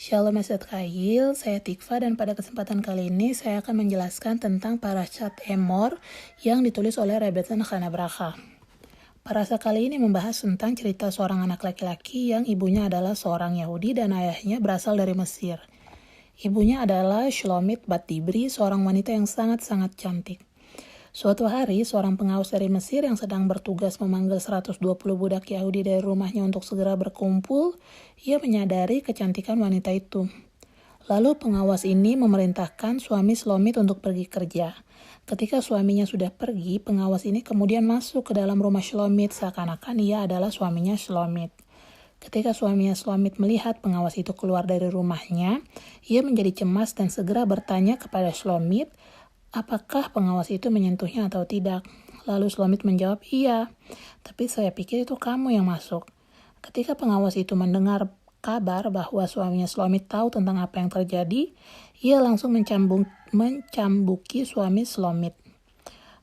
Shalom Esat Khail, saya Tikva dan pada kesempatan kali ini saya akan menjelaskan tentang Parashat Emor yang ditulis oleh Rebbetzin Chana Bracha. Parashat kali ini membahas tentang cerita seorang anak laki-laki yang ibunya adalah seorang Yahudi dan ayahnya berasal dari Mesir. Ibunya adalah Shlomit bat Dibri, seorang wanita yang sangat-sangat cantik. Suatu hari, seorang pengawas dari Mesir yang sedang bertugas memanggil 120 budak Yahudi dari rumahnya untuk segera berkumpul, ia menyadari kecantikan wanita itu. Lalu pengawas ini memerintahkan suami Shlomit untuk pergi kerja. Ketika suaminya sudah pergi, pengawas ini kemudian masuk ke dalam rumah Shlomit seakan-akan ia adalah suaminya Shlomit. Ketika suaminya Shlomit melihat pengawas itu keluar dari rumahnya, ia menjadi cemas dan segera bertanya kepada Shlomit, apakah pengawas itu menyentuhnya atau tidak? Lalu Shlomit menjawab, iya, tapi saya pikir itu kamu yang masuk. Ketika pengawas itu mendengar kabar bahwa suaminya Shlomit tahu tentang apa yang terjadi, ia langsung mencambuki suami Shlomit.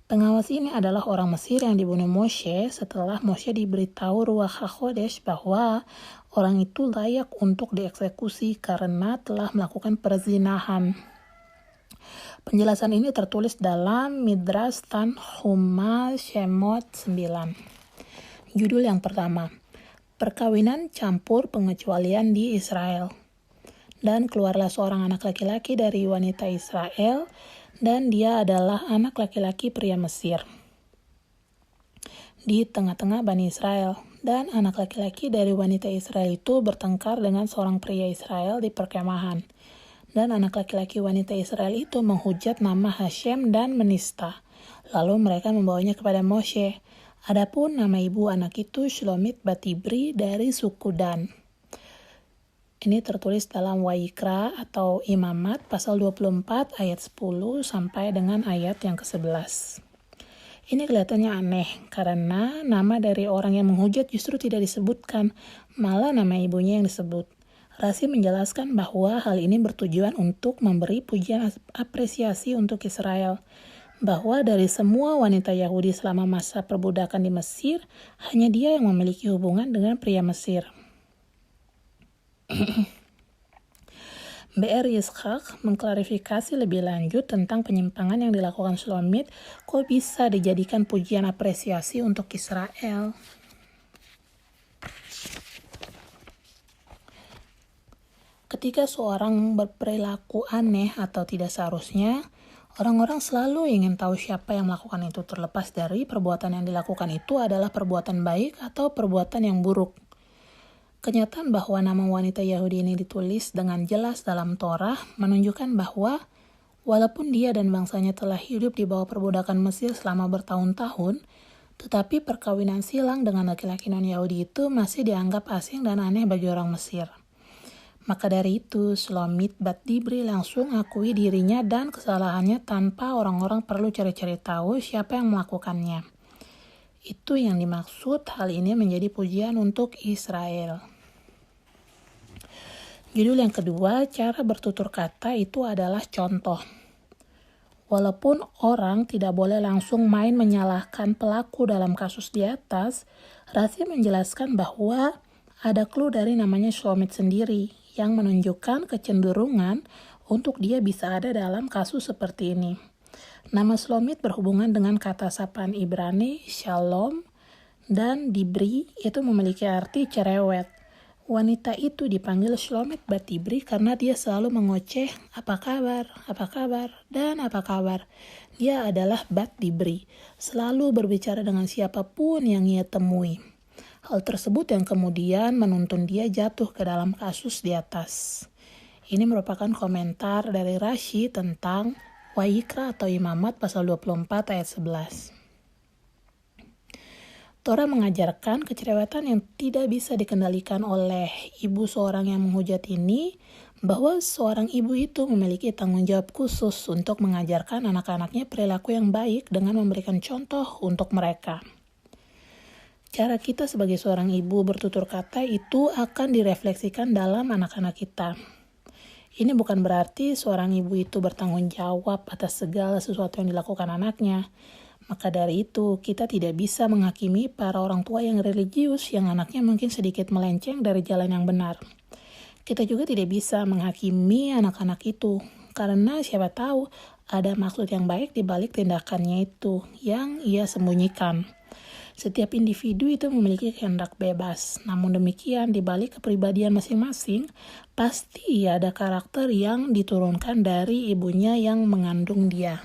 Pengawas ini adalah orang Mesir yang dibunuh Moshe setelah Moshe diberitahu Ruach HaKodesh bahwa orang itu layak untuk dieksekusi karena telah melakukan perzinahan. Penjelasan ini tertulis dalam Midrash Tanhuma Shemot 9. Judul yang pertama, Perkawinan campur pengecualian di Israel. Dan keluarlah seorang anak laki-laki dari wanita Israel, dan dia adalah anak laki-laki pria Mesir. Di tengah-tengah Bani Israel, dan anak laki-laki dari wanita Israel itu bertengkar dengan seorang pria Israel di perkemahan. Dan anak laki-laki wanita Israel itu menghujat nama Hashem dan menista. Lalu mereka membawanya kepada Moshe. Adapun nama ibu anak itu Shlomit bat Dibri dari suku Dan. Ini tertulis dalam Wayikra atau Imamat pasal 24 ayat 10 sampai dengan ayat yang ke-11. Ini kelihatannya aneh karena nama dari orang yang menghujat justru tidak disebutkan, malah nama ibunya yang disebut. Rashi menjelaskan bahwa hal ini bertujuan untuk memberi pujian apresiasi untuk Israel, bahwa dari semua wanita Yahudi selama masa perbudakan di Mesir, hanya dia yang memiliki hubungan dengan pria Mesir. BR Yitzchak mengklarifikasi lebih lanjut tentang penyimpangan yang dilakukan Shlomit, kok bisa dijadikan pujian apresiasi untuk Israel. Ketika seorang berperilaku aneh atau tidak seharusnya, orang-orang selalu ingin tahu siapa yang melakukan itu, terlepas dari perbuatan yang dilakukan itu adalah perbuatan baik atau perbuatan yang buruk. Kenyataan bahwa nama wanita Yahudi ini ditulis dengan jelas dalam Torah menunjukkan bahwa walaupun dia dan bangsanya telah hidup di bawah perbudakan Mesir selama bertahun-tahun, tetapi perkawinan silang dengan laki-laki non-Yahudi itu masih dianggap asing dan aneh bagi orang Mesir. Maka dari itu, Shlomit bat Dibri langsung akui dirinya dan kesalahannya tanpa orang-orang perlu cari-cari tahu siapa yang melakukannya. Itu yang dimaksud hal ini menjadi pujian untuk Israel. Judul yang kedua, cara bertutur kata itu adalah contoh. Walaupun orang tidak boleh langsung main menyalahkan pelaku dalam kasus di atas, Rashi menjelaskan bahwa ada clue dari namanya Shlomit sendiri yang menunjukkan kecenderungan untuk dia bisa ada dalam kasus seperti ini. Nama Shlomit berhubungan dengan kata sapaan Ibrani, Shalom, dan Dibri itu memiliki arti cerewet. Wanita itu dipanggil Shlomit bat Dibri karena dia selalu mengoceh, apa kabar, dan apa kabar. Dia adalah bat Dibri, selalu berbicara dengan siapapun yang ia temui. Hal tersebut yang kemudian menuntun dia jatuh ke dalam kasus di atas. Ini merupakan komentar dari Rashi tentang Wayikra atau Imamat pasal 24 ayat 11. Torah mengajarkan kecerewetan yang tidak bisa dikendalikan oleh ibu seorang yang menghujat ini, bahwa seorang ibu itu memiliki tanggung jawab khusus untuk mengajarkan anak-anaknya perilaku yang baik dengan memberikan contoh untuk mereka. Cara kita sebagai seorang ibu bertutur kata itu akan direfleksikan dalam anak-anak kita. Ini bukan berarti seorang ibu itu bertanggung jawab atas segala sesuatu yang dilakukan anaknya. Maka dari itu, kita tidak bisa menghakimi para orang tua yang religius yang anaknya mungkin sedikit melenceng dari jalan yang benar. Kita juga tidak bisa menghakimi anak-anak itu, karena siapa tahu ada maksud yang baik di balik tindakannya itu yang ia sembunyikan. Setiap individu itu memiliki kehendak bebas, namun demikian di balik kepribadian masing-masing, pasti ada karakter yang diturunkan dari ibunya yang mengandung dia.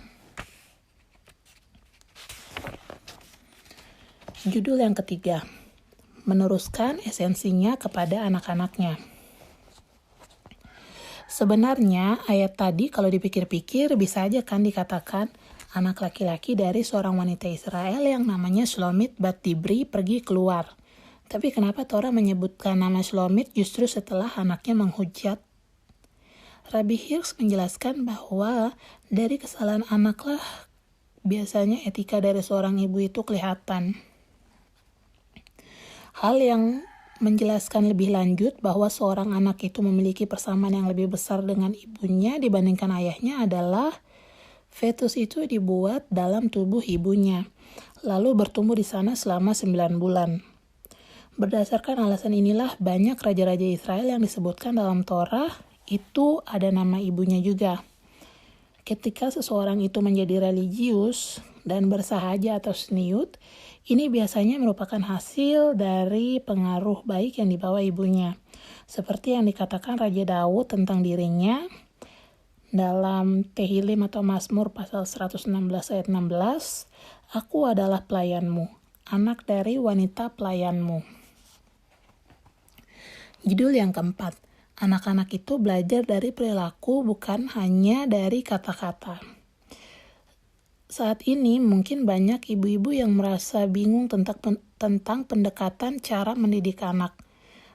Judul yang ketiga, meneruskan esensinya kepada anak-anaknya. Sebenarnya ayat tadi kalau dipikir-pikir bisa aja kan dikatakan anak laki-laki dari seorang wanita Israel yang namanya Shlomit bat Dibri pergi keluar. Tapi kenapa Torah menyebutkan nama Shlomit justru setelah anaknya menghujat? Rabbi Hirsch menjelaskan bahwa dari kesalahan anaklah biasanya etika dari seorang ibu itu kelihatan. Hal yang menjelaskan lebih lanjut bahwa seorang anak itu memiliki persamaan yang lebih besar dengan ibunya dibandingkan ayahnya adalah fetus itu dibuat dalam tubuh ibunya, lalu bertumbuh di sana selama 9 bulan. Berdasarkan alasan inilah banyak raja-raja Israel yang disebutkan dalam Torah itu ada nama ibunya juga. Ketika seseorang itu menjadi religius dan bersahaja atau seniut, ini biasanya merupakan hasil dari pengaruh baik yang dibawa ibunya. Seperti yang dikatakan Raja Daud tentang dirinya dalam Tehillim atau Mazmur pasal 116 ayat 16, "Aku adalah pelayanmu, anak dari wanita pelayanmu." Judul yang keempat, anak-anak itu belajar dari perilaku bukan hanya dari kata-kata. Saat ini mungkin banyak ibu-ibu yang merasa bingung tentang pendekatan cara mendidik anak.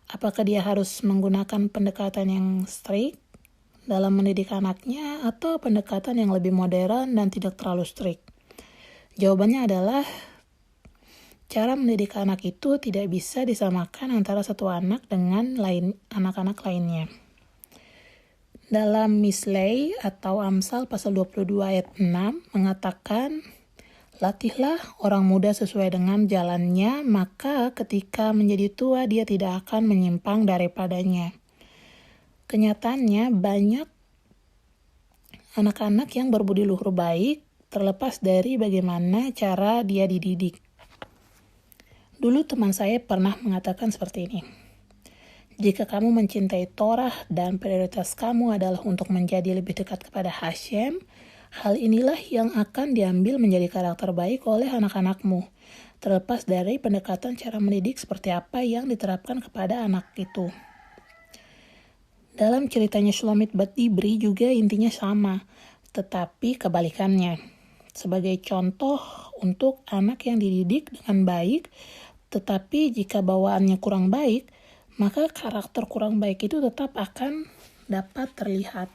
Apakah dia harus menggunakan pendekatan yang strict dalam mendidik anaknya atau pendekatan yang lebih modern dan tidak terlalu strict? Jawabannya adalah cara mendidik anak itu tidak bisa disamakan antara satu anak dengan anak-anak lainnya. Dalam Mislei atau Amsal pasal 22 ayat 6 mengatakan, "Latihlah orang muda sesuai dengan jalannya, maka ketika menjadi tua dia tidak akan menyimpang daripadanya." Kenyataannya banyak anak-anak yang berbudi luhur baik terlepas dari bagaimana cara dia dididik. Dulu teman saya pernah mengatakan seperti ini, "Jika kamu mencintai Torah dan prioritas kamu adalah untuk menjadi lebih dekat kepada Hashem, hal inilah yang akan diambil menjadi karakter baik oleh anak-anakmu, terlepas dari pendekatan cara mendidik seperti apa yang diterapkan kepada anak itu." Dalam ceritanya Shlomit bat Dibri juga intinya sama, tetapi kebalikannya. Sebagai contoh untuk anak yang dididik dengan baik, tetapi jika bawaannya kurang baik, maka karakter kurang baik itu tetap akan dapat terlihat.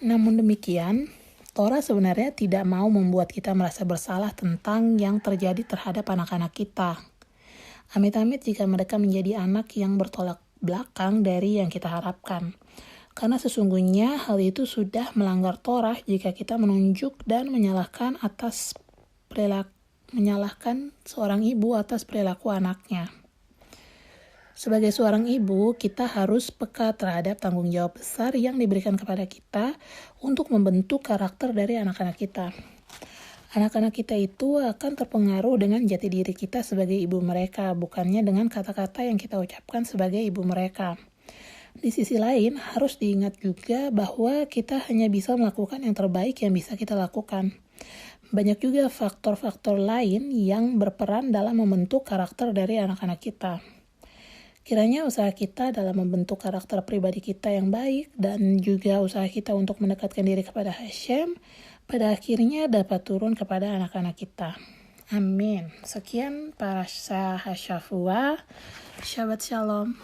Namun demikian, Torah sebenarnya tidak mau membuat kita merasa bersalah tentang yang terjadi terhadap anak-anak kita. Amit-amit jika mereka menjadi anak yang bertolak belakang dari yang kita harapkan. Karena sesungguhnya hal itu sudah melanggar Torah jika kita menunjuk dan menyalahkan seorang ibu atas perilaku anaknya. Sebagai seorang ibu, kita harus peka terhadap tanggung jawab besar yang diberikan kepada kita untuk membentuk karakter dari anak-anak kita. Anak-anak kita itu akan terpengaruh dengan jati diri kita sebagai ibu mereka, bukannya dengan kata-kata yang kita ucapkan sebagai ibu mereka. Di sisi lain, harus diingat juga bahwa kita hanya bisa melakukan yang terbaik yang bisa kita lakukan. Banyak juga faktor-faktor lain yang berperan dalam membentuk karakter dari anak-anak kita. Kiranya usaha kita dalam membentuk karakter pribadi kita yang baik dan juga usaha kita untuk mendekatkan diri kepada Hashem pada akhirnya dapat turun kepada anak-anak kita. Amin. Sekian Parashat Hashafua. Shabbat Shalom.